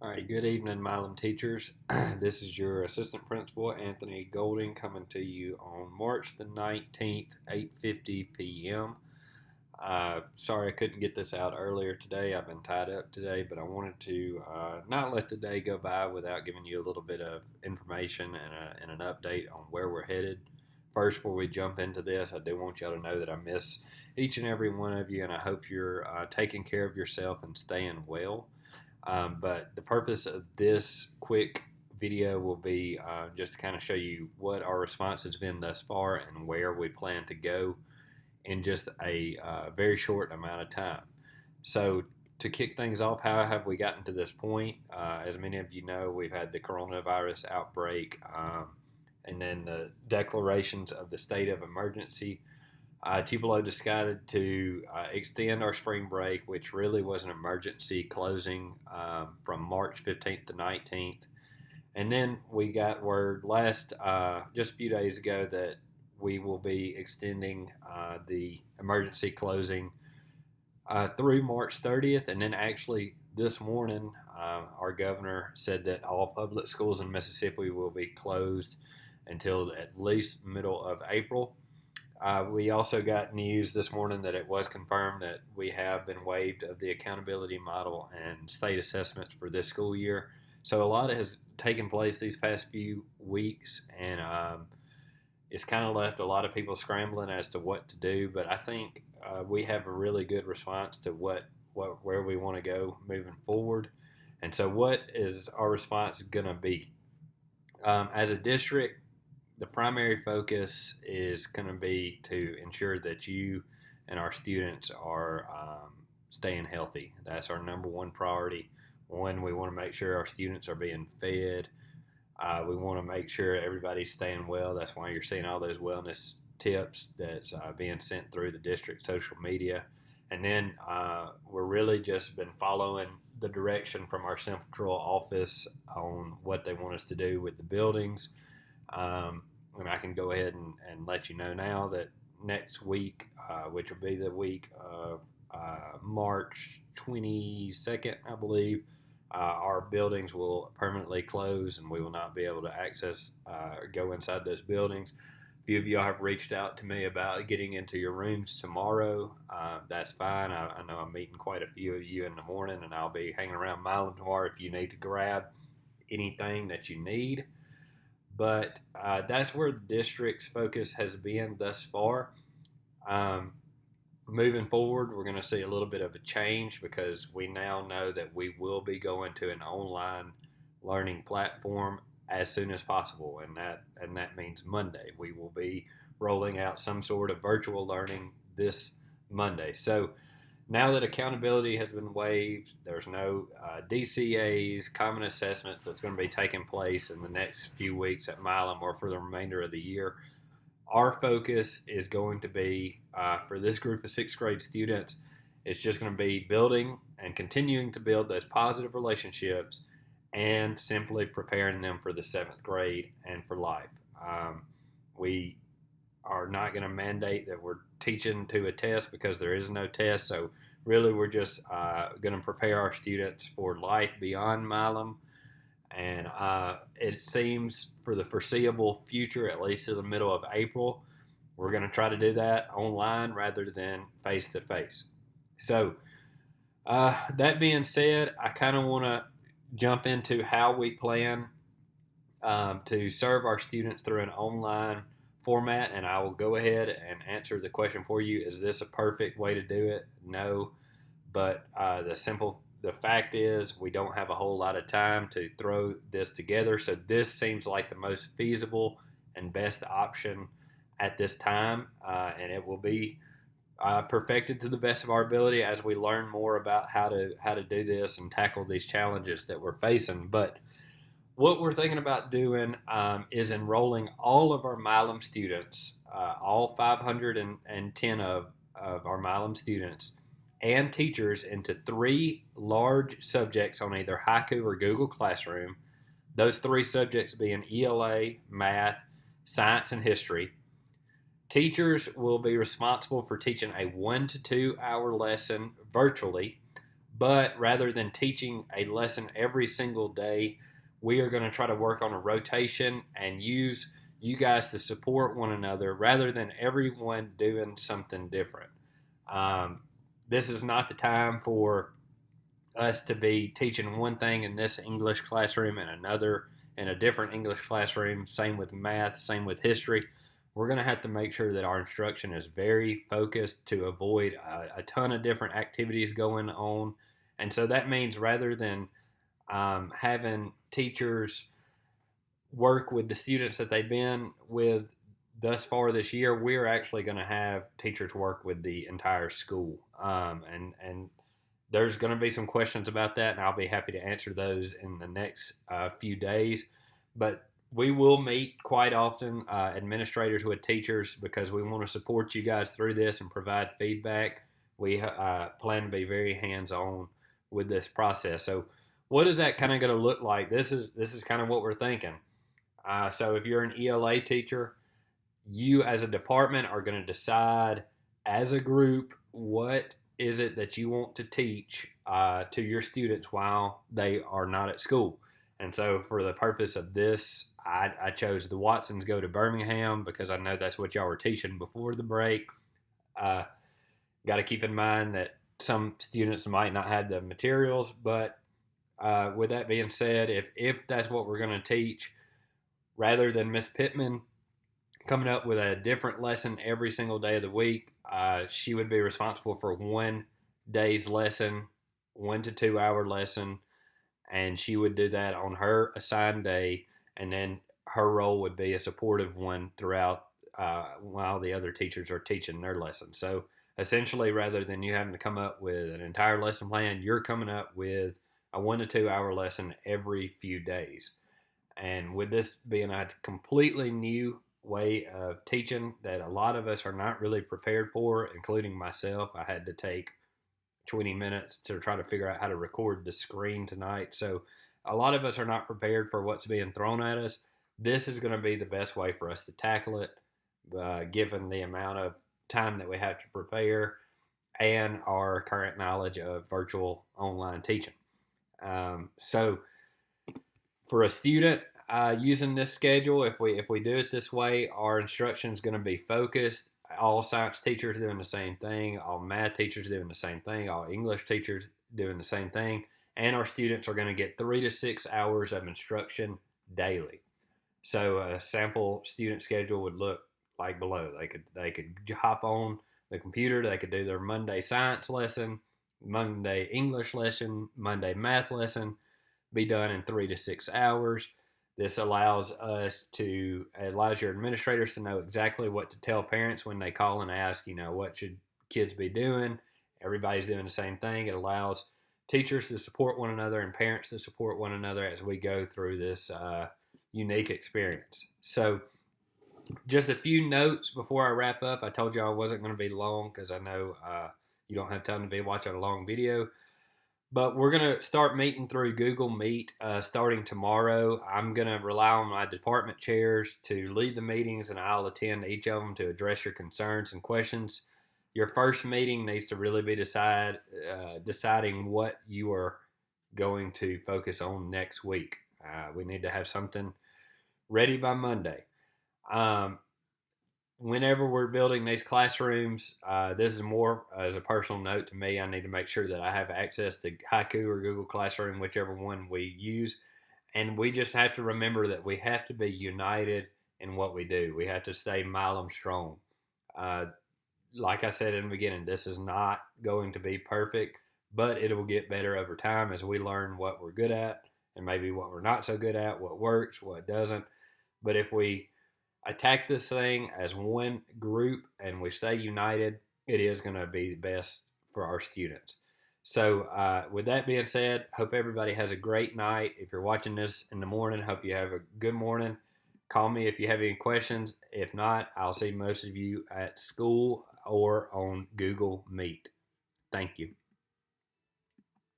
All right, good evening, Milam teachers. This is your assistant principal, Anthony Golding, coming to you on March the 19th, 8:50 p.m. Sorry I couldn't get this out earlier today. I've been tied up today, but I wanted to not let the day go by without giving you a little bit of information and an update on where we're headed. First, before we jump into this, I do want y'all to know that I miss each and every one of you, and I hope you're taking care of yourself and staying well. But the purpose of this quick video will be just to kind of show you what our response has been thus far and where we plan to go in just a very short amount of time. So, to kick things off, how have we gotten to this point? As many of you know, we've had the coronavirus outbreak and then the declarations of the state of emergency. Tupelo decided to extend our spring break, which really was an emergency closing from March 15th to 19th. And then we got word just a few days ago, that we will be extending the emergency closing through March 30th. And then actually this morning, our governor said that all public schools in Mississippi will be closed until at least middle of April. We also got news this morning that it was confirmed that we have been waived of the accountability model and state assessments for this school year. So a lot has taken place these past few weeks, and it's kind of left a lot of people scrambling as to what to do. But I think we have a really good response to where we want to go moving forward. And so, what is our response going to be? As a district, the primary focus is going to be to ensure that you and our students are staying healthy. That's our number one priority. One, we want to make sure our students are being fed. We want to make sure everybody's staying well. That's why you're seeing all those wellness tips that's being sent through the district social media. And then we're really just been following the direction from our central office on what they want us to do with the buildings. And I can go ahead and let you know now that next week, which will be the week of March 22nd, I believe, our buildings will permanently close and we will not be able to access or go inside those buildings. A few of y'all have reached out to me about getting into your rooms tomorrow. That's fine. I know I'm meeting quite a few of you in the morning, and I'll be hanging around Milam tomorrow if you need to grab anything that you need. But that's where the district's focus has been thus far. Moving forward, we're going to see a little bit of a change because we now know that we will be going to an online learning platform as soon as possible, and that means Monday. We will be rolling out some sort of virtual learning this Monday. So now that accountability has been waived, there's no DCAs, common assessments that's going to be taking place in the next few weeks at Milam or for the remainder of the year. Our focus is going to be, for this group of sixth grade students, it's just going to be building and continuing to build those positive relationships and simply preparing them for the seventh grade and for life. We are not going to mandate that we're teaching to a test because there is no test. So really, we're just going to prepare our students for life beyond Milam. And it seems for the foreseeable future, at least to the middle of April, we're going to try to do that online rather than face to face. So that being said, I kind of want to jump into how we plan to serve our students through an online format, and I will go ahead and answer the question for you. Is this a perfect way to do it? No, but the fact is we don't have a whole lot of time to throw this together, so this seems like the most feasible and best option at this time, and it will be perfected to the best of our ability as we learn more about how to do this and tackle these challenges that we're facing. But what we're thinking about doing is enrolling all of our Milam students, all 510 of our Milam students, and teachers into 3 large subjects on either Haiku or Google Classroom. Those 3 subjects being ELA, math, science, and history. Teachers will be responsible for teaching a 1 to 2 hour lesson virtually, But rather than teaching a lesson every single day, we are going to try to work on a rotation and use you guys to support one another rather than everyone doing something different. Um, this is not the time for us to be teaching one thing in this English classroom and another in a different English classroom. Same with math, same with history. We're going to have to make sure that our instruction is very focused to avoid a ton of different activities going on. And so that means rather than having teachers work with the students that they've been with thus far this year, we're actually going to have teachers work with the entire school. And there's going to be some questions about that, and I'll be happy to answer those in the next few days. But we will meet quite often, administrators with teachers, because we want to support you guys through this and provide feedback. We plan to be very hands-on with this process. So, what is that kind of going to look like? This is kind of what we're thinking. So, if you're an ELA teacher, you as a department are going to decide as a group what is it that you want to teach to your students while they are not at school. And so, for the purpose of this, I chose the Watsons Go to Birmingham because I know that's what y'all were teaching before the break. Uh, Got to keep in mind that some students might not have the materials, but with that being said, if that's what we're going to teach, rather than Miss Pittman coming up with a different lesson every single day of the week, she would be responsible for one day's lesson, 1 to 2 hour lesson, and she would do that on her assigned day, and then her role would be a supportive one throughout while the other teachers are teaching their lesson. So essentially, rather than you having to come up with an entire lesson plan, you're coming up with a 1 to 2 hour lesson every few days. And with this being a completely new way of teaching that a lot of us are not really prepared for, including myself, I had to take 20 minutes to try to figure out how to record the screen tonight. So a lot of us are not prepared for what's being thrown at us. This is going to be the best way for us to tackle it, given the amount of time that we have to prepare and our current knowledge of virtual online teaching. So for a student using this schedule, if we do it this way, our instruction is going to be focused. All science teachers doing the same thing, all math teachers doing the same thing, all English teachers doing the same thing, and our students are going to get 3 to 6 hours of instruction daily. So a sample student schedule would look like below. They could hop on the computer. They could do their Monday science lesson, Monday English lesson, Monday math lesson, be done in 3 to 6 hours. This allows your administrators to know exactly what to tell parents when they call and ask, what should kids be doing? Everybody's doing the same thing. It allows teachers to support one another and parents to support one another as we go through this unique experience. So, just a few notes before I wrap up. I told you I wasn't going to be long because I know you don't have time to be watching a long video. But we're going to start meeting through Google Meet starting tomorrow. I'm going to rely on my department chairs to lead the meetings, and I'll attend each of them to address your concerns and questions. Your first meeting needs to really be deciding what you are going to focus on next week. We need to have something ready by Monday. Whenever we're building these classrooms, this is more as a personal note to me. I need to make sure that I have access to Haiku or Google Classroom, whichever one we use. And we just have to remember that we have to be united in what we do. We have to stay Milam strong. Like I said in the beginning, this is not going to be perfect, but it will get better over time as we learn what we're good at and maybe what we're not so good at, what works, what doesn't. But if we attack this thing as one group and we stay united, it is going to be the best for our students. So, with that being said, hope everybody has a great night. If you're watching this in the morning, hope you have a good morning. Call me if you have any questions. If not, I'll see most of you at school or on Google Meet. Thank you.